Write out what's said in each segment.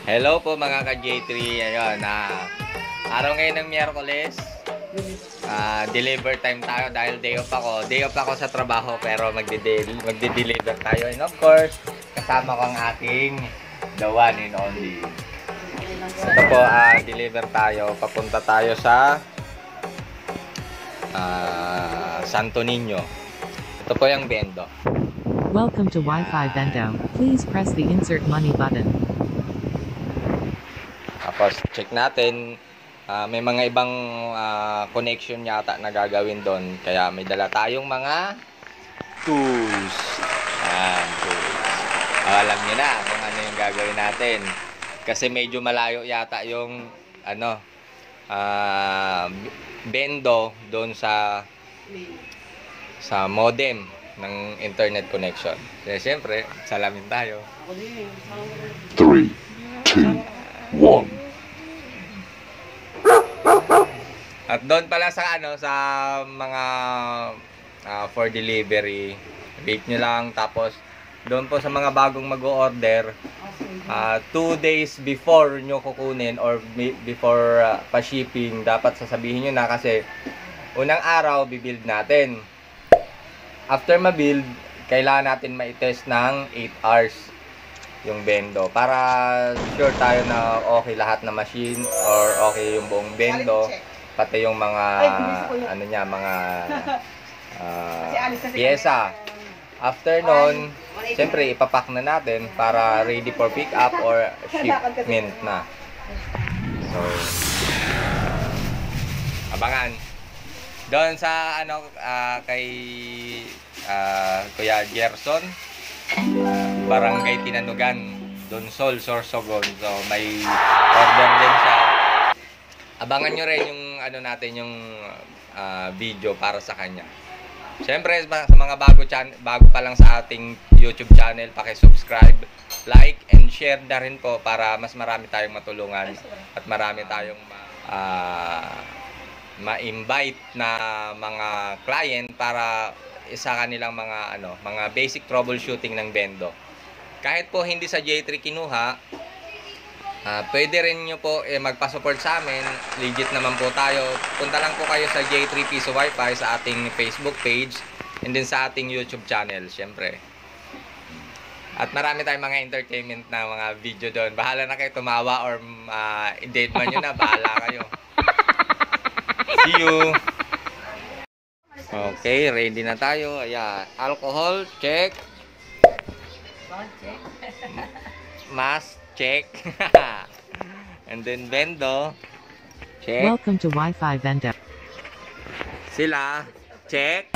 Hello po mga ka-J3. Ayun, araw ngayon ng Miyerkules. Deliver time tayo dahil day off ako. Day off ako sa trabaho pero magde-deliver tayo. And of course, kasama ko ang aking the one and only. Ito po, deliver tayo. Papunta tayo sa Santo Niño. Ito po yung Bendo. Welcome to Wi-Fi Bendo. Please press the insert money button. Tapos check natin, may mga ibang connection yata na gagawin doon. Kaya may dala tayong mga tools. Tools. Alam niyo na kung ano yung gagawin natin. Kasi medyo malayo yata yung Bendo doon sa modem ng internet connection. Kaya siyempre, salamin tayo. 3, 2, 1. At doon pala sa sa mga for delivery, wait nyo lang. Tapos doon po sa mga bagong mag-o-order, 2 days before nyo kukunin or before pa-shipping, dapat sasabihin nyo na kasi unang araw bibuild natin. After ma-build, kailangan natin ma-test ng 8 hours yung Bendo para sure tayo na okay lahat na machine or okay yung buong Bendo, pati yung mga mga pyesa. After nun, siyempre ipapack na natin para ready for pick up or shipment na. So, abangan. Doon sa kay Kuya Gerson, Barangay Tinanugan, Donsol, Sorsogon. So may order din siya. Abangan nyo rin yung yung video para sa kanya. Siyempre sa mga bago pa lang sa ating YouTube channel, paki-subscribe, like and share na rin po para mas marami tayong matulungan at marami tayong ma-invite na mga client para isa kanilang mga basic troubleshooting ng Bendo. Kahit po hindi sa J3 kinuha, pwede rin nyo po magpa-support sa amin. Legit naman po tayo. Punta lang po kayo sa J3 Piso Wi-Fi sa ating Facebook page and din sa ating YouTube channel, syempre. At marami tayong mga entertainment na mga video doon. Bahala na kayo tumawa or i-date man nyo na, bahala kayo. See you! Okay, ready na tayo. Ayan. Alcohol, check. Mask, check. And then Bendo, check. Welcome to Wi-Fi Bendo. Sila, check.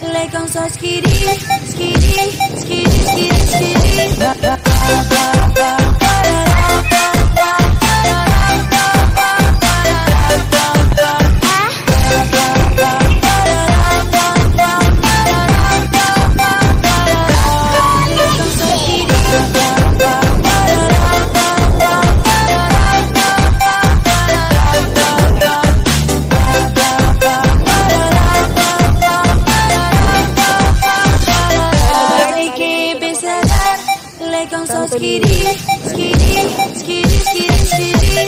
Like I'm so skitty, skitty, skitty, skitty, skitty. legal só skiri, skiri, skiri, skiri, skiri.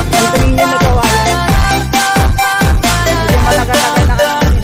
Dito ninyo nagawa yan. Medyo malaga-laga na kasi.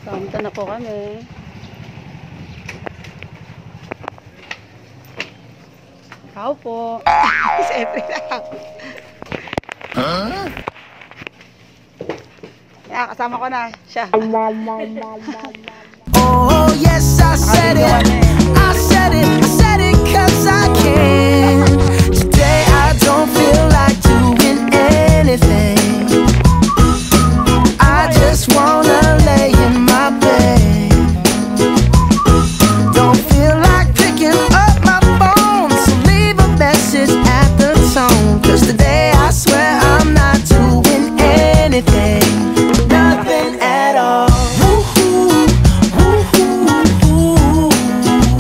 Punta na po kami. Tao po. Siyempre lang. Yeah, kasama ko na siya. Oh yes, I said it. I said it. I said it 'cause I can. Today I don't feel like doing anything. I just wanna lay in my bed. Don't feel like picking up my phone, so leave a message at the tone. 'Cause today I swear I'm not doing anything. Nothing at all. Woo-hoo, woo-hoo, woo-hoo.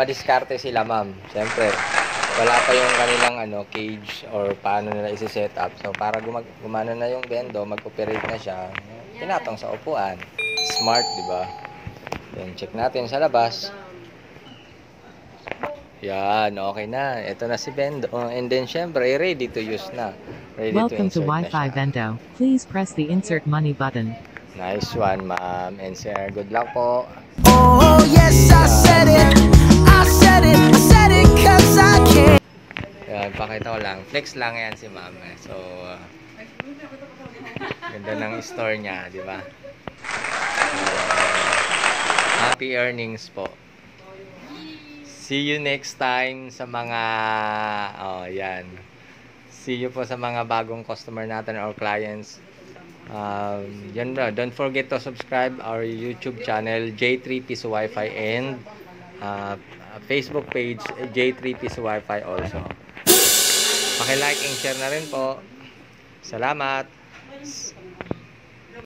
madiskarte sila, ma'am. Siyempre, wala pa yung kanilang cage or paano nila isi-set up. So, para gumana na yung bendo, mag-operate na siya, pinatong sa upuan. Smart, di ba? Then, check natin sa labas. Yan, okay na. Ito na si bendo. And then, syempre, ready to use na. Ready Welcome to insert na Wi-Fi siya. Vento. Please press the insert money button. Nice one, ma'am. And sir, good luck po. Oh, yes, I said it. I said it. I said it 'cause I can. Yan, pakita ko lang. Flex lang yan si ma'am. So, ganda ng store niya, di ba? Happy earnings po. See you next time sa mga, yan. See you po sa mga bagong customer natin or clients. Yan bro, don't forget to subscribe our YouTube channel, J3 Piso Wi-Fi, and Facebook page, J3 Piso Wi-Fi also. Paki-like and share na rin po. Salamat.